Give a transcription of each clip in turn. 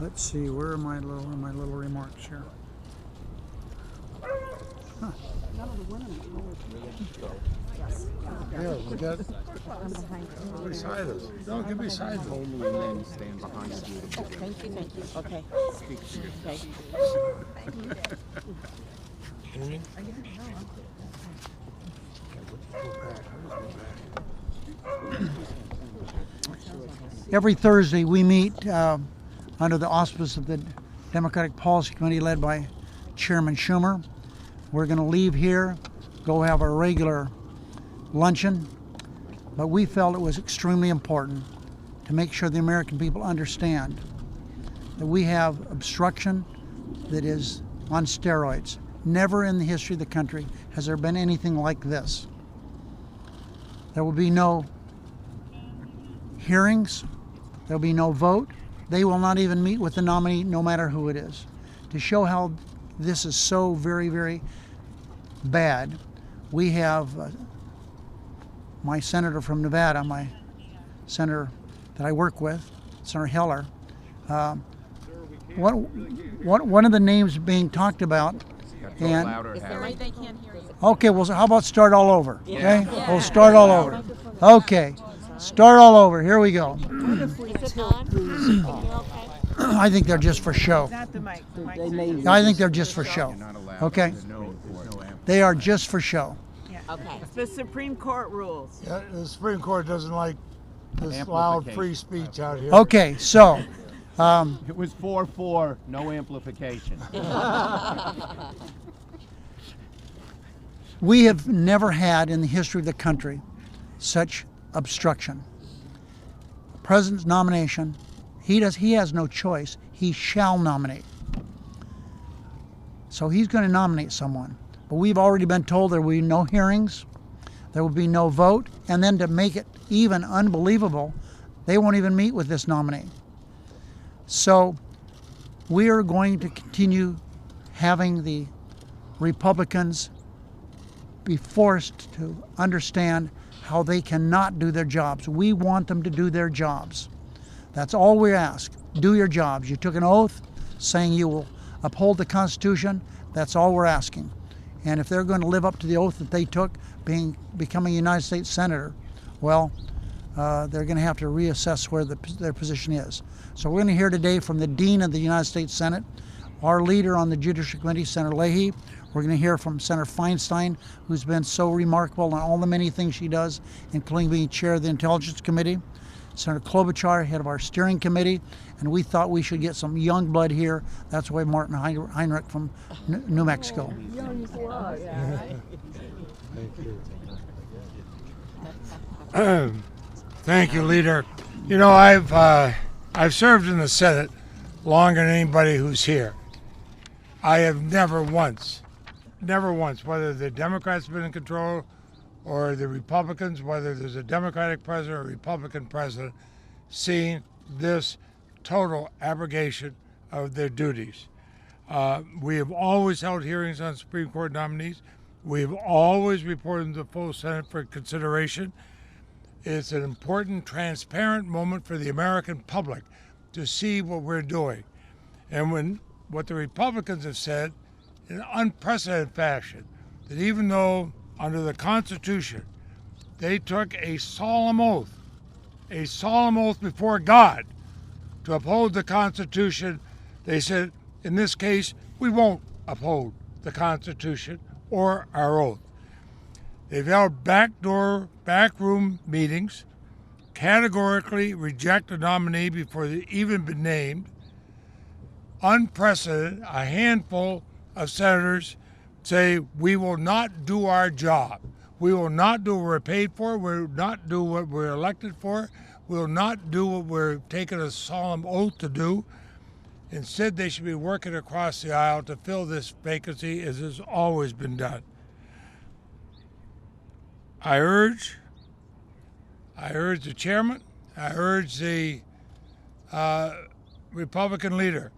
Let's see, where are my little remarks here? Huh. Yeah, we got beside us. Don't get beside us. Only men stand behind you. Thank you. Okay. Speak for yourself. Okay. Every Thursday we meet under the auspices of the Democratic Policy Committee led by Chairman Schumer. We're going to leave here, go have our regular luncheon, but we felt it was extremely important to make sure the American people understand that we have obstruction that is on steroids. Never in the history of the country has there been anything like this. There will be no hearings, there will be no vote. They will not even meet with the nominee, no matter who it is. To show how this is so very, very bad, we have my senator from Nevada, my senator that I work with, Senator Heller. One of the names being talked about, and They can't hear you. okay, well, so how about start all over? Okay, we'll start all over. Okay, start all over. Here we go. I think they're just for show. Not the mic. I think they're just for show. Okay, they are just for show. Okay. It's the Supreme Court rules. Yeah, the Supreme Court doesn't like this loud free speech out here. Okay, so It was 4-4, no amplification. we have never had in the history of the country such obstruction. President's nomination, he has no choice. He shall nominate. So he's going to nominate someone. But we've already been told there will be no hearings, there will be no vote, and then to make it even unbelievable, they won't even meet with this nominee. So we are going to continue having the Republicans be forced to understand how they cannot do their jobs. We want them to do their jobs. That's all we ask. Do your jobs. You took an oath saying you will uphold the Constitution. That's all we're asking. And if they're going to live up to the oath that they took, becoming a United States Senator, well, they're going to have to reassess where their position is. So we're going to hear today from the Dean of the United States Senate, our leader on the Judiciary Committee, Senator Leahy. We're going to hear from Senator Feinstein, who's been so remarkable in all the many things she does, including being chair of the Intelligence Committee. Senator Klobuchar, head of our steering committee, and we thought we should get some young blood here. That's why Martin Heinrich from New Mexico. Thank you, Leader. You know, I've served in the Senate longer than anybody who's here. I have never once, whether the Democrats have been in control or the Republicans, whether there's a Democratic president or a Republican president, seen this total abrogation of their duties. We have always held hearings on Supreme Court nominees. We've always reported them to the full Senate for consideration. It's an important, transparent moment for the American public to see what we're doing. And what the Republicans have said in unprecedented fashion, that even though under the Constitution they took a solemn oath before God to uphold the Constitution, they said, in this case, we won't uphold the Constitution or our oath. They've held backroom meetings, categorically reject a nominee before they've even been named. Unprecedented, a handful of senators say, we will not do our job. We will not do what we're paid for. We will not do what we're elected for. We will not do what we're taking a solemn oath to do. Instead, they should be working across the aisle to fill this vacancy as has always been done. I urge the chairman, I urge the Republican leader,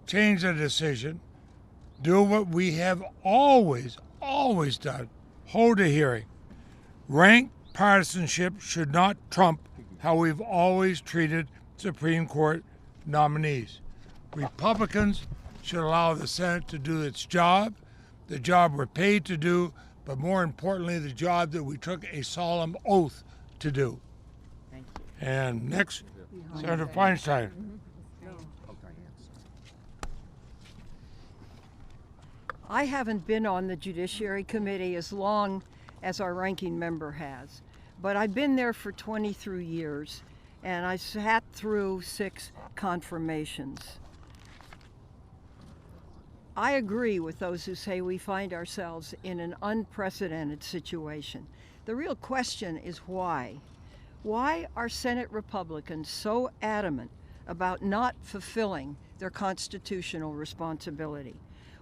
change their decision, do what we have always done, hold a hearing. Rank partisanship should not trump how we've always treated Supreme Court nominees. Republicans should allow the Senate to do its job, the job we're paid to do, but more importantly, the job that we took a solemn oath to do. Thank you. And next, Senator Feinstein. I haven't been on the Judiciary Committee as long as our ranking member has, but I've been there for 23 years, and I sat through 6 confirmations. I agree with those who say we find ourselves in an unprecedented situation. The real question is why? Why are Senate Republicans so adamant about not fulfilling their constitutional responsibility?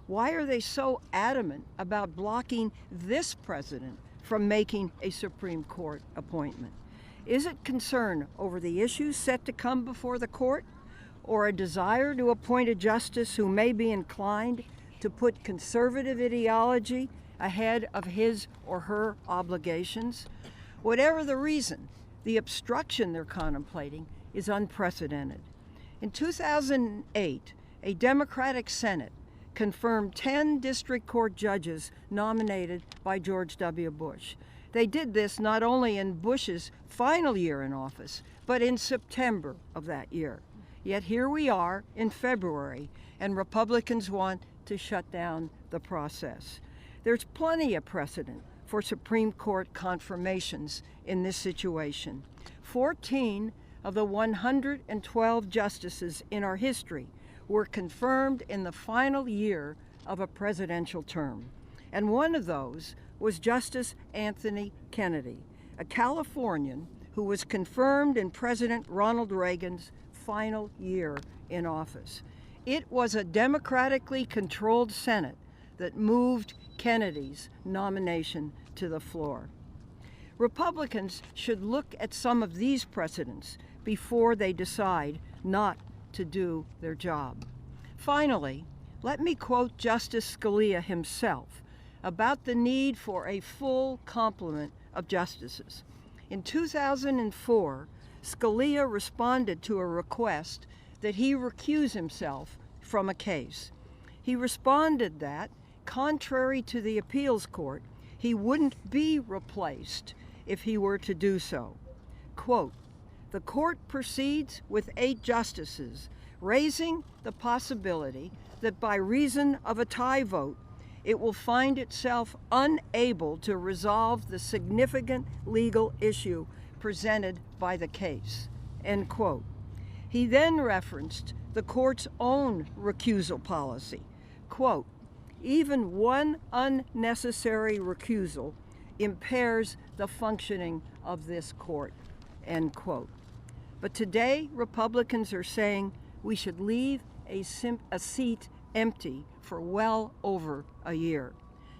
Why are they so adamant about blocking this president from making a Supreme Court appointment? Is it concern over the issues set to come before the court, or a desire to appoint a justice who may be inclined to put conservative ideology ahead of his or her obligations? Whatever the reason, the obstruction they're contemplating is unprecedented. In 2008, a Democratic Senate confirmed 10 district court judges nominated by George W. Bush. They did this not only in Bush's final year in office, but in September of that year. Yet here we are in February, and Republicans want to shut down the process. There's plenty of precedent for Supreme Court confirmations in this situation. 14 of the 112 justices in our history were confirmed in the final year of a presidential term. And one of those was Justice Anthony Kennedy, a Californian who was confirmed in President Ronald Reagan's final year in office. It was a democratically controlled Senate that moved Kennedy's nomination to the floor. Republicans should look at some of these precedents before they decide not to do their job. Finally, let me quote Justice Scalia himself about the need for a full complement of justices. In 2004, Scalia responded to a request that he recuse himself from a case. He responded that, contrary to the appeals court, he wouldn't be replaced if he were to do so. Quote, "The court proceeds with 8 justices, raising the possibility that by reason of a tie vote, it will find itself unable to resolve the significant legal issue presented by the case." End quote. He then referenced the court's own recusal policy. Quote, "Even one unnecessary recusal impairs the functioning of this court." End quote. But today, Republicans are saying we should leave a seat empty for well over a year.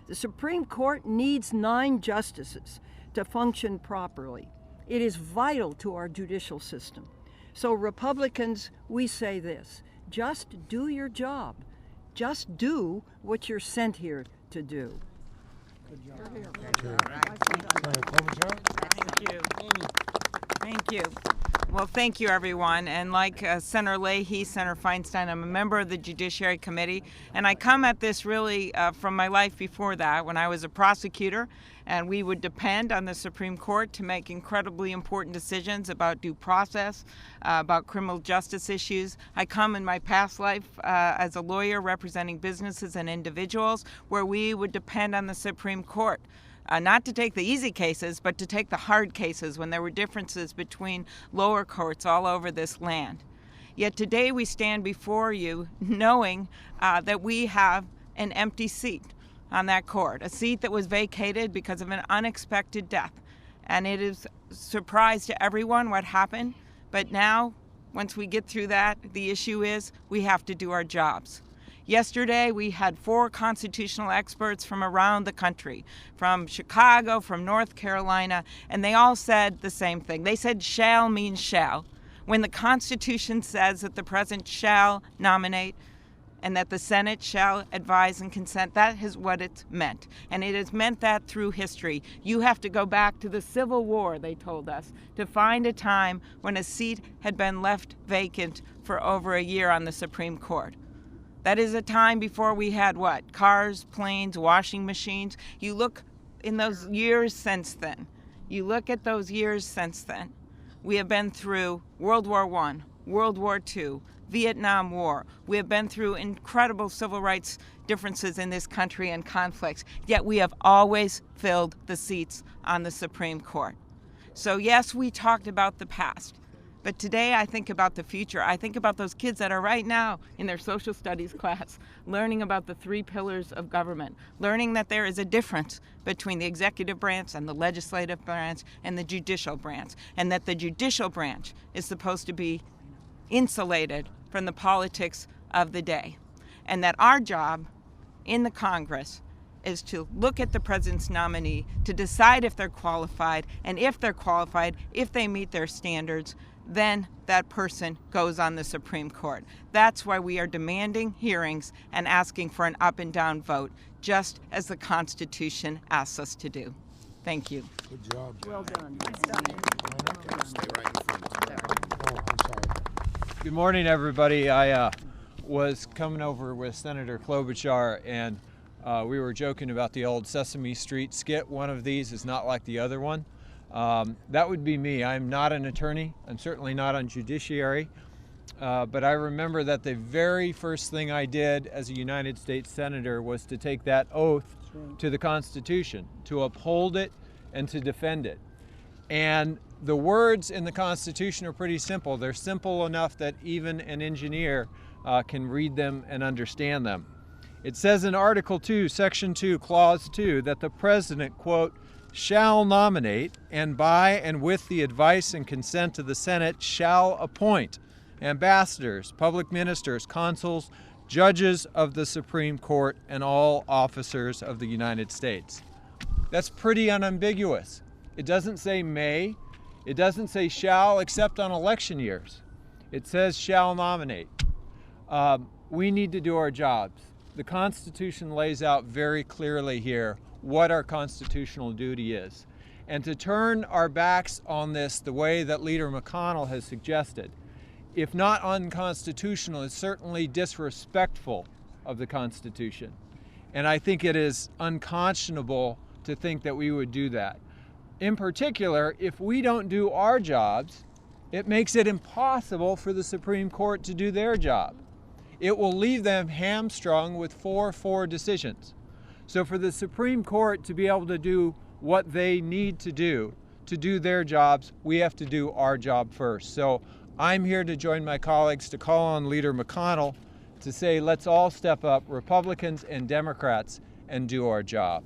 The Supreme Court needs 9 justices to function properly. It is vital to our judicial system. So Republicans, we say this: just do your job. Just do what you're sent here to do. Thank you. Thank you. Well, thank you, everyone. And like Senator Leahy, Senator Feinstein, I'm a member of the Judiciary Committee, and I come at this really from my life before that, when I was a prosecutor, and we would depend on the Supreme Court to make incredibly important decisions about due process, about criminal justice issues. I come in my past life as a lawyer representing businesses and individuals, where we would depend on the Supreme Court. Not to take the easy cases, but to take the hard cases when there were differences between lower courts all over this land. Yet today we stand before you knowing that we have an empty seat on that court, a seat that was vacated because of an unexpected death. And it is a surprise to everyone what happened, but now, once we get through that, the issue is we have to do our jobs. Yesterday, we had 4 constitutional experts from around the country, from Chicago, from North Carolina, and they all said the same thing. They said shall means shall. When the Constitution says that the president shall nominate and that the Senate shall advise and consent. That is what it's meant. And it has meant that through history. You have to go back to the Civil War, they told us, to find a time when a seat had been left vacant for over a year on the Supreme Court. That is a time before we had what? Cars, planes, washing machines. You look in those years since then. You look at those years since then. We have been through World War I, World War II, Vietnam War. We have been through incredible civil rights differences in this country and conflicts, yet we have always filled the seats on the Supreme Court. So yes, we talked about the past, but today I think about the future. I think about those kids that are right now in their social studies class, learning about the 3 pillars of government, learning that there is a difference between the executive branch and the legislative branch and the judicial branch, and that the judicial branch is supposed to be insulated from the politics of the day. And that our job in the Congress is to look at the president's nominee, to decide if they're qualified, and if they're qualified, if they meet their standards, then that person goes on the Supreme Court. That's why we are demanding hearings and asking for an up and down vote, just as the Constitution asks us to do. Thank you. Good job. Well done. Stay right in front. Oh, I'm sorry. Good morning, everybody. I was coming over with Senator Klobuchar, and we were joking about the old Sesame Street skit. One of these is not like the other one. That would be me. I'm not an attorney. I'm certainly not on judiciary. But I remember that the very first thing I did as a United States Senator was to take that oath to the Constitution, to uphold it and to defend it. And the words in the Constitution are pretty simple. They're simple enough that even an engineer can read them and understand them. It says in Article 2, Section 2, Clause 2, that the President, quote, shall nominate, and by and with the advice and consent of the Senate shall appoint ambassadors, public ministers, consuls, judges of the Supreme Court, and all officers of the United States. That's pretty unambiguous. It doesn't say may, it doesn't say shall, except on election years. It says shall nominate. We need to do our jobs. The Constitution lays out very clearly here what our constitutional duty is. And to turn our backs on this the way that Leader McConnell has suggested, if not unconstitutional, is certainly disrespectful of the Constitution. And I think it is unconscionable to think that we would do that. In particular, if we don't do our jobs, it makes it impossible for the Supreme Court to do their job. It will leave them hamstrung with 4-4 decisions. So for the Supreme Court to be able to do what they need to do their jobs, we have to do our job first. So I'm here to join my colleagues to call on Leader McConnell to say, let's all step up, Republicans and Democrats, and do our job.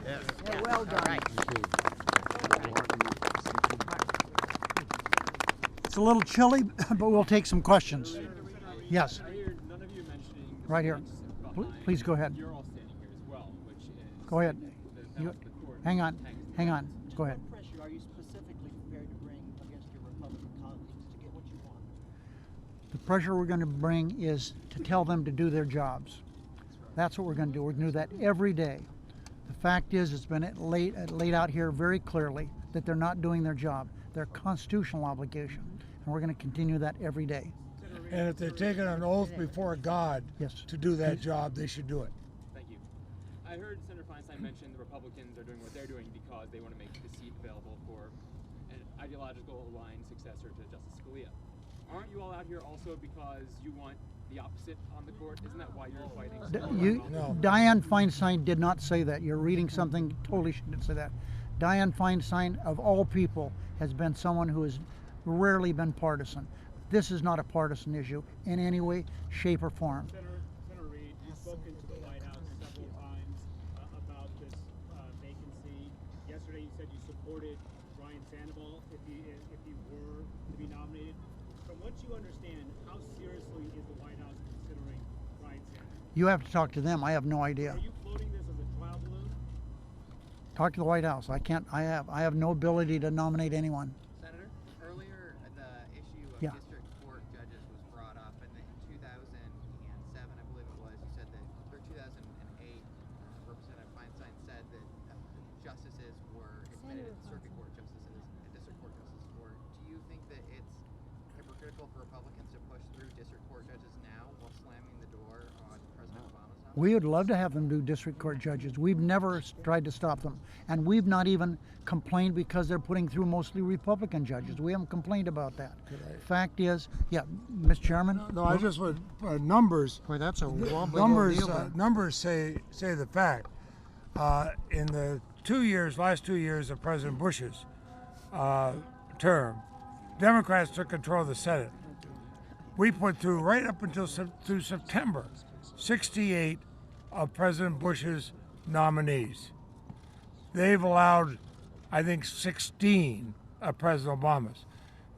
Yes. Well done. It's a little chilly, but we'll take some questions. Yes. I hear none of you mentioning Right here. Please go ahead. You're all standing here as well, which is Go ahead. the You- balance of the court. Hang on. Hang on. Go ahead. What pressure are you specifically prepared to bring against your Republican colleagues to get what you want? The pressure we're going to bring is to tell them to do their jobs. That's what we're going to do. We're going to do that every day. The fact is, it's been laid out here very clearly that they're not doing their job, their constitutional obligation, and we're going to continue that every day. And if they're taking an oath before God Yes. to do that job, they should do it. Thank you. I heard Senator Feinstein mention the Republicans are doing what they're doing because they want to make the seat available for an ideological aligned successor to Justice Scalia. Aren't you all out here also because you want the opposite on the court? Isn't that why you're fighting? No. Dianne Feinstein did not say that. You're reading something totally she didn't say that. Dianne Feinstein, of all people, has been someone who has rarely been partisan. This is not a partisan issue in any way, shape, or form. Senator Reid, you've spoken to the White House several times about this vacancy. Yesterday you said you supported Ryan Sandoval if he were to be nominated. From what you understand, how seriously is the White House considering Ryan Sandoval? You have to talk to them. I have no idea. Are you floating this as a trial balloon? Talk to the White House. I can't. I have no ability to nominate anyone. Senator, earlier the issue of Yeah. district court judges was brought up, and in 2007, I believe it nominated circuit court justices and district court justices for. Do you think that it's hypocritical for Republicans to push through district court judges now while slamming the door on President Obama's nominee? We would love to have them do district court judges. We've never tried to stop them. And we've not even complained because they're putting through mostly Republican judges. We haven't complained about that. Fact is, yeah, Mr. Chairman? No, I just would, numbers. Boy, that's a wobbly Numbers, old deal. numbers say the fact. In the last 2 years of President Bush's term, Democrats took control of the Senate. We put through, right up until through September, 68 of President Bush's nominees. They've allowed, I think, 16 of President Obama's.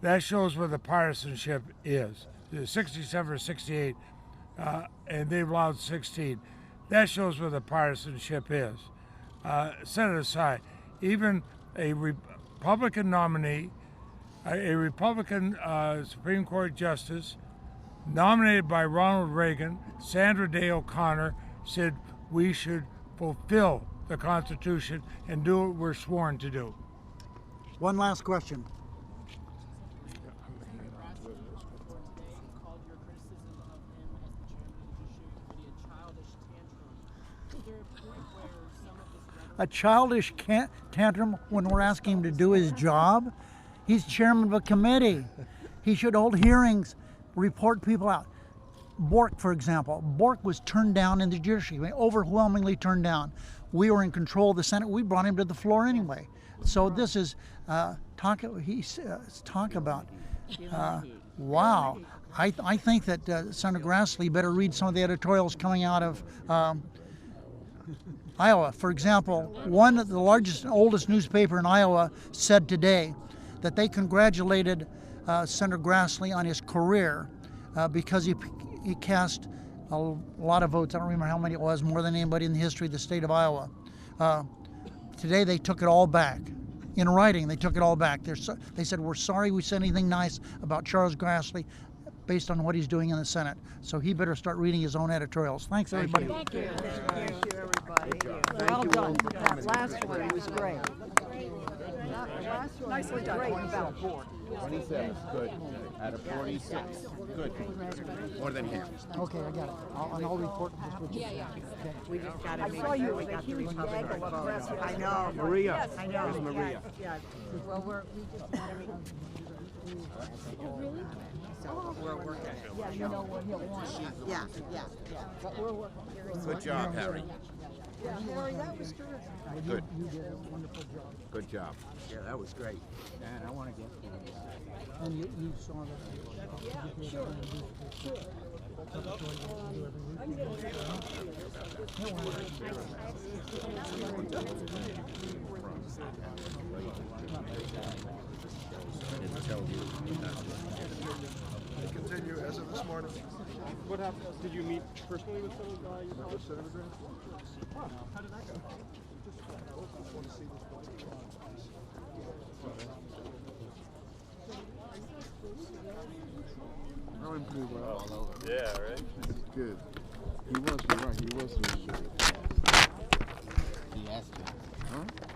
That shows where the partisanship is. There's 67 or 68, and they've allowed 16. That shows where the partisanship is. Set it aside. Even a Republican nominee, a Republican Supreme Court justice, nominated by Ronald Reagan, Sandra Day O'Connor, said we should fulfill the Constitution and do what we're sworn to do. One last question. Called your criticism of him as the chairman of the Judiciary Committee a childish tantrum. Is there a point where some of this rhetoric... A childish tantrum when we're asking him to do his job? He's chairman of a committee. He should hold hearings, report people out. Bork, for example. Bork was turned down in the Judiciary Committee, overwhelmingly turned down. We were in control of the Senate. We brought him to the floor anyway. So this is talk about. Wow. I think that Senator Grassley better read some of the editorials coming out of Iowa. For example, the largest and oldest newspaper in Iowa said today that they congratulated Senator Grassley on his career because he cast a lot of votes. I don't remember how many it was, more than anybody in the history of the state of Iowa. Today they took it all back. In writing, they took it all back. They said, we're sorry we said anything nice about Charles Grassley based on what he's doing in the Senate. So he better start reading his own editorials. Thanks, everybody. Thank you, everybody. Well done. That last one was great. That last one was great about Bork. 27, good. Out of 46, good. More than half. Okay, I got it. I'll report this with you. Okay. We just gotta I make saw you sure we with a got the huge Republican gaggle of vote. press. I know. Maria. Yes, I know. Where's Maria? Yeah. Well, we just gotta make. So we're working. Yeah, you know what he'll want. Yeah. But we're working. Good job, Harry. Yeah, Harry, that was terrific. Good. You did a wonderful job. Good job. Yeah, that was great. Man, I want to get And you saw that. Yeah, sure. Continue as of this morning. What happened? Did you meet personally with some of your colleagues? Senator Grant? How did that go? I went pretty well. Yeah, right? Good. He was right. He was really good. He asked me. Huh?